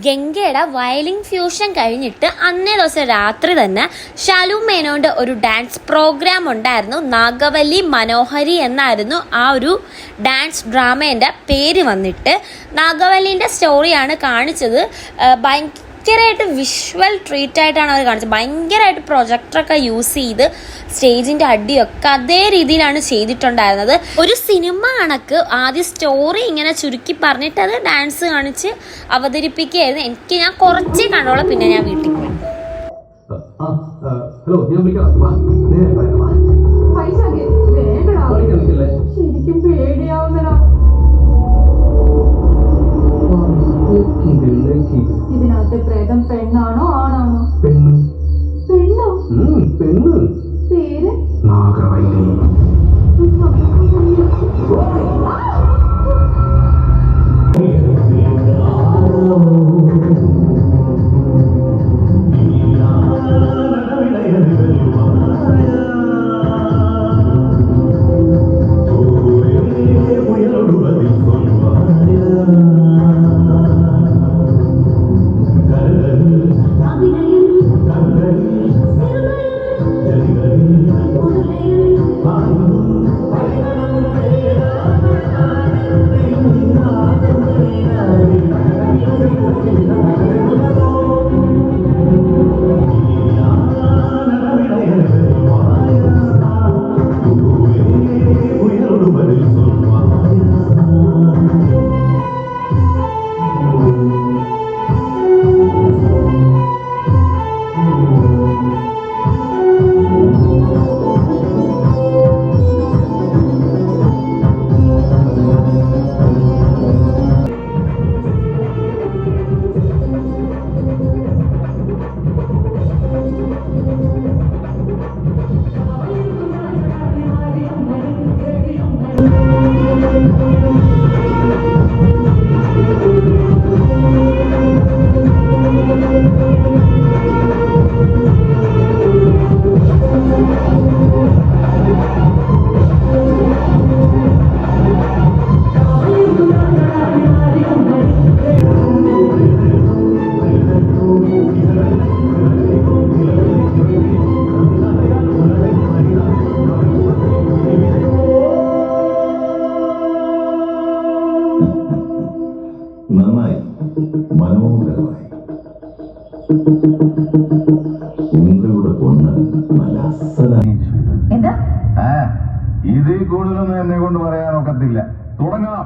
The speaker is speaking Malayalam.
ഗംഗയുടെ വയലിൻ ഫ്യൂഷൻ കഴിഞ്ഞിട്ട് അന്നേ ദിവസം രാത്രി തന്നെ ഷാലു മേനോന്റെ ഒരു ഡാൻസ് പ്രോഗ്രാം ഉണ്ടായിരുന്നു. നാഗവല്ലി മനോഹരി എന്നായിരുന്നു ആ ഒരു ഡാൻസ് ഡ്രാമേൻ്റെ പേര്. വന്നിട്ട് നാഗവല്ലിൻ്റെ സ്റ്റോറിയാണ് കാണിച്ചത്. ഭയങ്കരമായിട്ട് വിഷ്വൽ ട്രീറ്റ് ആയിട്ടാണ് അവർ കാണിച്ചത്. ഭയങ്കരമായിട്ട് പ്രൊജക്ടറൊക്കെ യൂസ് ചെയ്ത് സ്റ്റേജിൻ്റെ അടിയൊക്കെ അതേ രീതിയിലാണ് ചെയ്തിട്ടുണ്ടായിരുന്നത്. ഒരു സിനിമ കണക്ക് ആദ്യം സ്റ്റോറി ഇങ്ങനെ ചുരുക്കി പറഞ്ഞിട്ട് അത് ഡാൻസ് കാണിച്ച് അവതരിപ്പിക്കുകയായിരുന്നു. ഞാൻ കുറച്ചേ കണ്ടോളാം, പിന്നെ ഞാൻ വീട്ടിൽ പോയി. ശരിക്കും പേടിയാവുന്നടാ. ഇതിനകത്ത് പ്രേതം പെണ്ണാണോ ആണാണോ? പെണ്ണ്. പെണ്ണോ? പെണ്ണ്. പേര് നാഗവല്ലി. നന്നായി, മനോഹരമായി. ഉങ്ങളുടെ പൊണ്ണ് നല്ല അസലായി. ഇതിൽ കൂടുതലൊന്നും എന്നെ കൊണ്ട് പറയാനൊക്കത്തില്ല. തുടങ്ങാം.